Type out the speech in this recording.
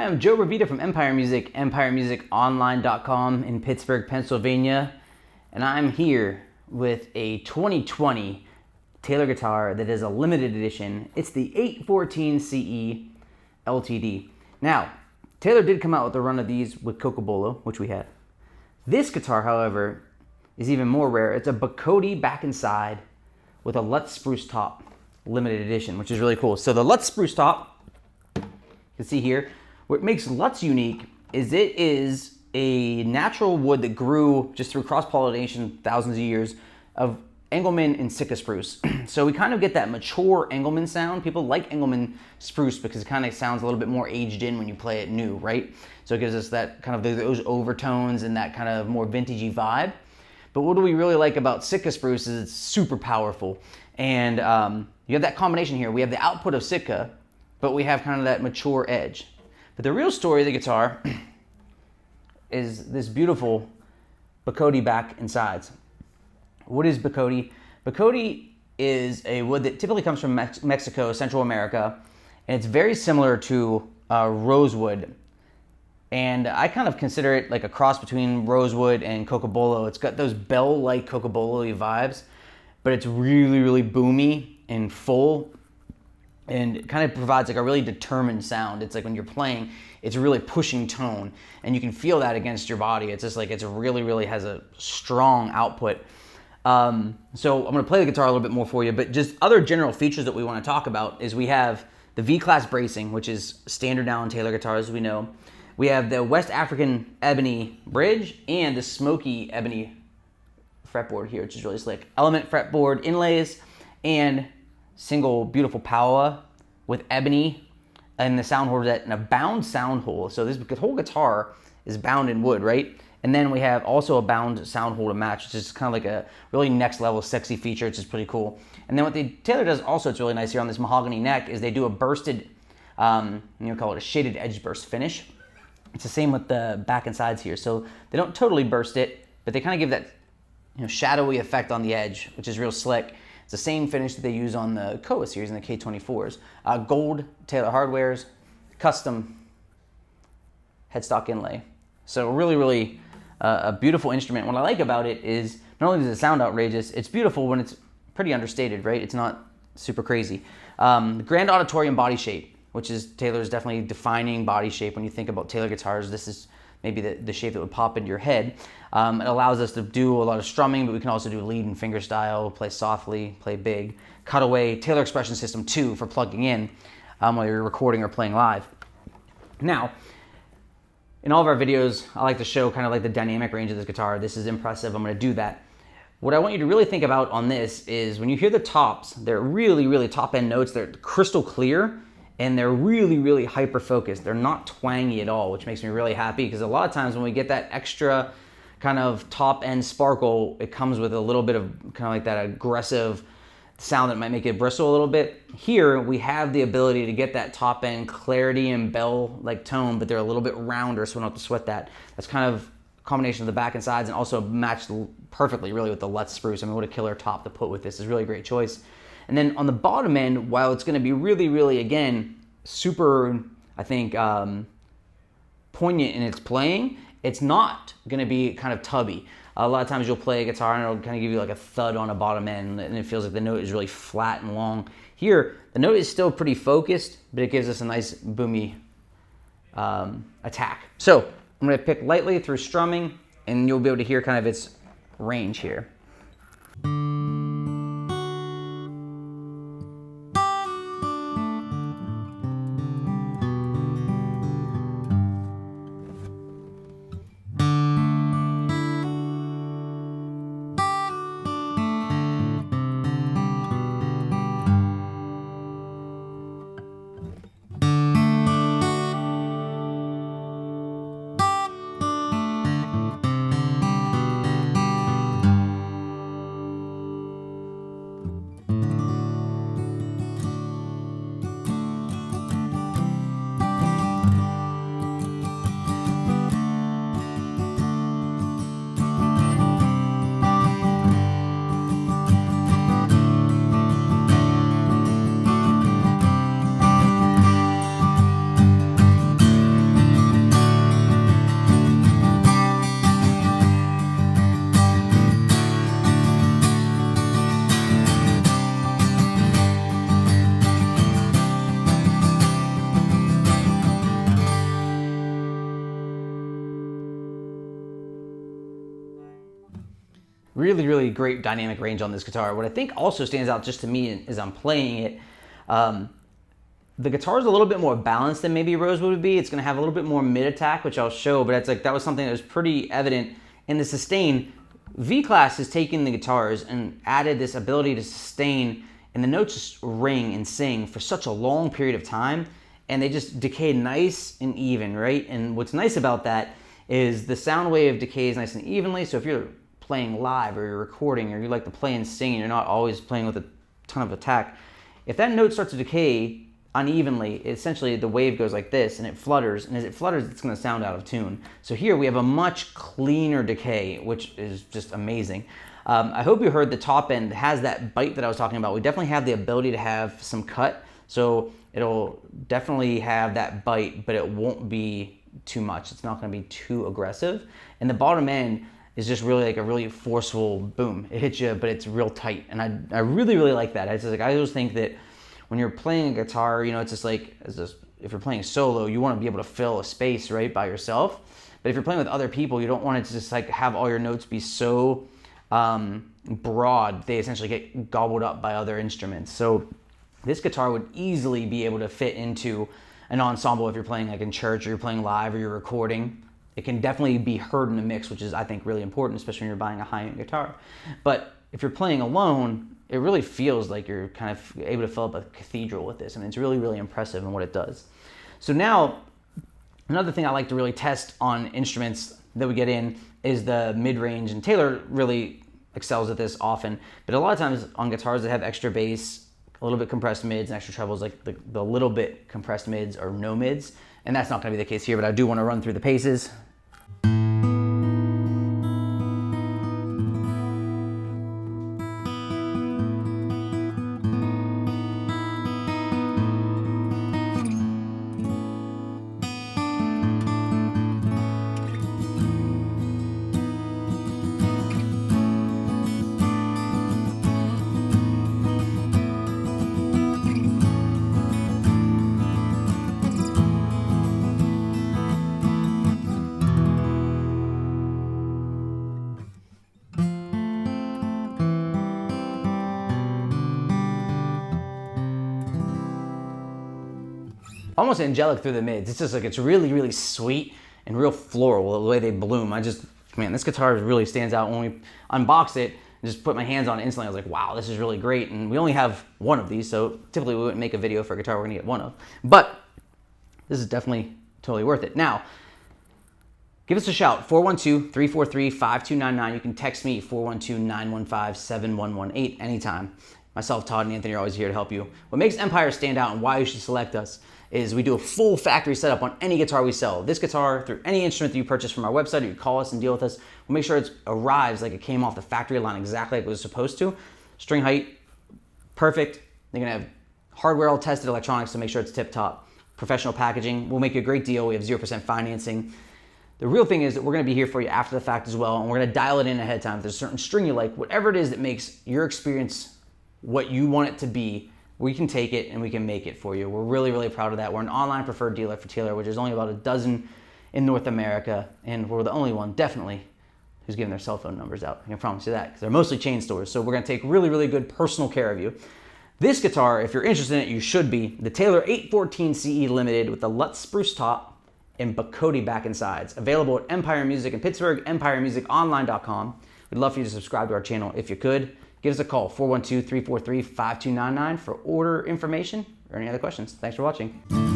am Joe Revita from Empire Music, empiremusiconline.com in Pittsburgh, Pennsylvania, and I'm here with a 2020 Taylor guitar that is a limited edition. It's the 814ce LTD. Now, Taylor did come out with a run of these with Cocobolo, which we had. This guitar, however, is even more rare. It's a Bocote back and side with a Lutz Spruce top, limited edition, which is really cool. So the Lutz Spruce top, you can see here, what makes Lutz unique is it is a natural wood that grew just through cross-pollination thousands of years of Engelmann and Sitka spruce. So we kind of get that mature Engelmann sound. People like Engelmann spruce because it kind of sounds a little bit more aged in when you play it new, right? So it gives us that kind of those overtones and that kind of more vintagey vibe. But what do we really like about Sitka spruce is it's super powerful. And you have that combination here. We have the output of Sitka, but we have kind of that mature edge. But the real story of the guitar is this beautiful Bocote back and sides. What is Bocote? Bocote is a wood that typically comes from Mexico, Central America, and it's very similar to rosewood. And I kind of consider it like a cross between rosewood and Cocobolo. It's got those bell-like Cocobolo-y vibes, but it's really, really boomy and full, and it kind of provides like a really determined sound. It's like when you're playing, it's a really pushing tone, and you can feel that against your body. It's just like it's really, really has a strong output. So I'm going to play the guitar a little bit more for you, but just other general features that we want to talk about is we have the V-class bracing, which is standard now on Taylor guitars, as we know. We have the West African ebony bridge and the smoky ebony fretboard here, which is really slick. Element fretboard inlays and single beautiful Paua with ebony and the sound rosette and a bound sound hole. So this whole guitar is bound in wood, right? And then we have also a bound sound hole to match, which is kind of like a really next level sexy feature, which is pretty cool. And then what Taylor does also, it's really nice here on this mahogany neck, is they do a bursted, call it a shaded edge burst finish. It's the same with the back and sides here. So they don't totally burst it, but they kind of give that shadowy effect on the edge, which is real slick. It's the same finish that they use on the Koa series and the K24s. Gold Taylor hardwares, custom headstock inlay. So really, really a beautiful instrument. What I like about it is not only does it sound outrageous, it's beautiful when it's pretty understated, right? It's not super crazy. The Grand Auditorium body shape, which is Taylor's definitely defining body shape. When you think about Taylor guitars, this is maybe the shape that would pop into your head. It allows us to do a lot of strumming, but we can also do lead and finger style, play softly, play big. Cutaway, Taylor Expression System 2 for plugging in while you're recording or playing live. Now, in all of our videos, I like to show kind of like the dynamic range of this guitar. This is impressive, I'm gonna do that. What I want you to really think about on this is when you hear the tops, they're really, really top end notes, they're crystal clear, and they're really, really hyper-focused. They're not twangy at all, which makes me really happy because a lot of times when we get that extra kind of top-end sparkle, it comes with a little bit of kind of like that aggressive sound that might make it bristle a little bit. Here, we have the ability to get that top-end clarity and bell-like tone, but they're a little bit rounder, so we don't have to sweat that. That's kind of a combination of the back and sides and also matched perfectly, really, with the Lutz Spruce. I mean, what a killer top to put with this. It's really a great choice. And then on the bottom end, while it's going to be really, really, again, super, I think, poignant in its playing, it's not going to be kind of tubby. A lot of times you'll play a guitar and it'll kind of give you like a thud on a bottom end and it feels like the note is really flat and long. Here, the note is still pretty focused, but it gives us a nice boomy attack. So I'm going to pick lightly through strumming and you'll be able to hear kind of its range here. really, really great dynamic range on this guitar. What I think also stands out just to me as I'm playing it, the guitar is a little bit more balanced than maybe Rosewood would be. It's going to have a little bit more mid attack, which I'll show, but it's like that was something that was pretty evident in the sustain. V-Class has taken the guitars and added this ability to sustain, and the notes just ring and sing for such a long period of time, and they just decay nice and even, right? And what's nice about that is the sound wave decays nice and evenly. So if you're playing live or you're recording or you like to play and sing and you're not always playing with a ton of attack, if that note starts to decay unevenly, essentially the wave goes like this and it flutters, and as it flutters, it's going to sound out of tune. So here we have a much cleaner decay, which is just amazing. I hope you heard the top end has that bite that I was talking about. We definitely have the ability to have some cut, so it'll definitely have that bite, but it won't be too much. It's not going to be too aggressive. And the bottom end is just really like a really forceful boom. It hits you, but it's real tight. And I really, really like that. I always think that when you're playing a guitar, you know, it's just like, if you're playing solo, you want to be able to fill a space, right, by yourself. But if you're playing with other people, you don't want it to just like have all your notes be so broad, they essentially get gobbled up by other instruments. So this guitar would easily be able to fit into an ensemble if you're playing like in church or you're playing live or you're recording. It can definitely be heard in the mix, which is, I think, really important, especially when you're buying a high-end guitar. But if you're playing alone, it really feels like you're kind of able to fill up a cathedral with this. I mean, it's really, really impressive in what it does. So now, another thing I like to really test on instruments that we get in is the mid-range, and Taylor really excels at this often. But a lot of times on guitars that have extra bass, a little bit compressed mids and extra trebles, like the little bit compressed mids or no mids, and that's not going to be the case here, but I do want to run through the paces. Almost angelic through the mids. It's just like, it's really, really sweet and real floral the way they bloom. Man, this guitar really stands out. When we unboxed it and just put my hands on it instantly, I was like, wow, this is really great. And we only have one of these, so typically we wouldn't make a video for a guitar we're gonna get one of. But this is definitely totally worth it. Now, give us a shout, 412-343-5299. You can text me, 412-915-7118 anytime. Myself, Todd, and Anthony are always here to help you. What makes Empire stand out and why you should select us is we do a full factory setup on any guitar we sell. This guitar, through any instrument that you purchase from our website, or you call us and deal with us, we'll make sure it arrives like it came off the factory line exactly like it was supposed to. String height, perfect. They're gonna have hardware all tested, electronics to make sure it's tip top. Professional packaging, we'll make you a great deal. We have 0% financing. The real thing is that we're gonna be here for you after the fact as well, and we're gonna dial it in ahead of time. If there's a certain string you like, whatever it is that makes your experience what you want it to be, we can take it and we can make it for you. We're really, really proud of that. We're an online preferred dealer for Taylor, which is only about a dozen in North America, and we're the only one, definitely, who's giving their cell phone numbers out. I can promise you that, because they're mostly chain stores. So we're gonna take really, really good personal care of you. This guitar, if you're interested in it, you should be. The Taylor 814ce Limited with the Lutz Spruce top and Bocote back and sides. Available at Empire Music in Pittsburgh, empiremusiconline.com. We'd love for you to subscribe to our channel if you could. Give us a call, 412-343-5299 for order information or any other questions. Thanks for watching.